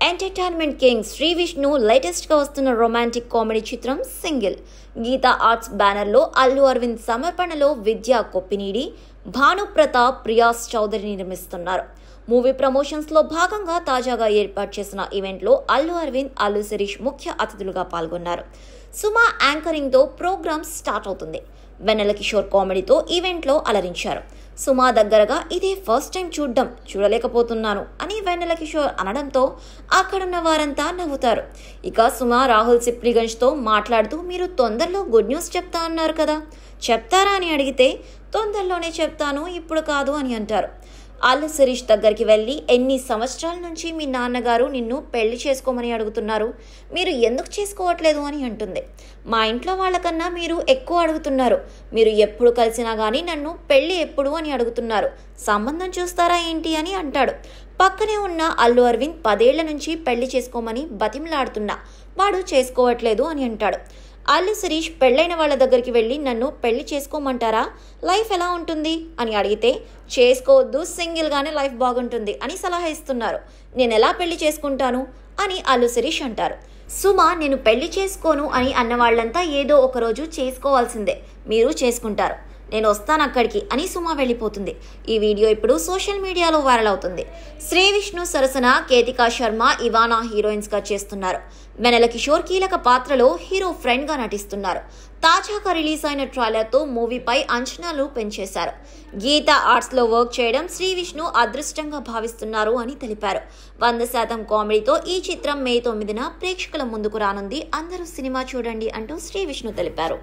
Entertainment king Shri Vishnu latest గా వస్తున్న romantic comedy చిత్రం సింగిల్. గీతా ఆర్ట్స్ బ్యానర్ లో అల్లు అరవింద్ సమర్పణలో విద్యా కొప్పినీడి, భాను ప్రతాప్, ప్రియాస్ చౌదరి నిర్మిస్తున్నారు. మూవీ ప్రమోషన్స్ లో భాగంగా తాజాగా ఏర్పాటు చేసిన ఈవెంట్ లో అల్లు అరవింద్, అల్లు శిరీష్ ముఖ్య అతిథులుగా పాల్గొన్నారు. సుమా యాంకరింగ్ తో ప్రోగ్రామ్ స్టార్ట్ అవుతుంది. వెన్నెల కిషోర్ కామెడీతో ఈవెంట్ లో అలరించారు. సుమా దగ్గరగా ఇదే ఫస్ట్ టైం చూడలేకపోతున్నాను అని వెన్నెల కిషోర్ అనడంతో అక్కడున్న వారంతా నవ్వుతారు. ఇక సుమా రాహుల్ సిప్లిగంజ్తో మాట్లాడుతూ, మీరు తొందరలో గుడ్ న్యూస్ చెప్తా అన్నారు కదా, చెప్తారా అని అడిగితే తొందరలోనే చెప్తాను, ఇప్పుడు కాదు అని అంటారు. అల్లు శిరీష్ దగ్గరికి వెళ్ళి, ఎన్ని సంవత్సరాల నుంచి మీ నాన్నగారు నిన్ను పెళ్లి చేసుకోమని అడుగుతున్నారు, మీరు ఎందుకు చేసుకోవట్లేదు అని అంటుంది. మా ఇంట్లో వాళ్ళకన్నా మీరు ఎక్కువ అడుగుతున్నారు, మీరు ఎప్పుడు కలిసినా కానీ నన్ను పెళ్లి ఎప్పుడు అని అడుగుతున్నారు, సంబంధం చూస్తారా ఏంటి అని అంటాడు. పక్కనే ఉన్న అల్లు అరవింద్ 10 ఏళ్ల నుంచి పెళ్లి చేసుకోమని బతిమలాడుతున్నా వాడు చేసుకోవట్లేదు అని అంటాడు. అల్లు శిరీష్ పెళ్ళైన వాళ్ళ దగ్గరికి వెళ్ళి, నన్ను పెళ్లి చేసుకోమంటారా, లైఫ్ ఎలా ఉంటుంది అని అడిగితే, చేసుకోవద్దు, సింగిల్గానే లైఫ్ బాగుంటుంది అని సలహా ఇస్తున్నారు. నేను ఎలా పెళ్లి చేసుకుంటాను అని అల్లు శిరీష్ అంటారు. సుమా, నేను పెళ్లి చేసుకోను అని అన్న వాళ్ళంతా ఏదో ఒకరోజు చేసుకోవాల్సిందే, మీరు చేసుకుంటారు, నేను వస్తాను అక్కడికి అని సుమా వెళ్ళిపోతుంది. ఈ వీడియో ఇప్పుడు సోషల్ మీడియాలో వైరల్ అవుతుంది. శ్రీ విష్ణు సరసన కేతికా శర్మ, ఇవానా హీరోయిన్స్ గా చేస్తున్నారు. వెన్నెల కిషోర్ కీలక పాత్రలో హీరో ఫ్రెండ్ గా నటిస్తున్నారు. తాజాగా రిలీజ్ అయిన ట్రైలర్ తో మూవీపై అంచనాలు పెంచేశారు. గీతా ఆర్ట్స్ లో వర్క్ చేయడం శ్రీ విష్ణు అదృష్టంగా భావిస్తున్నారు అని తెలిపారు. 100% కామెడీతో ఈ చిత్రం మే 9న ప్రేక్షకుల ముందుకు రానుంది. అందరూ సినిమా చూడండి అంటూ శ్రీ విష్ణు తెలిపారు.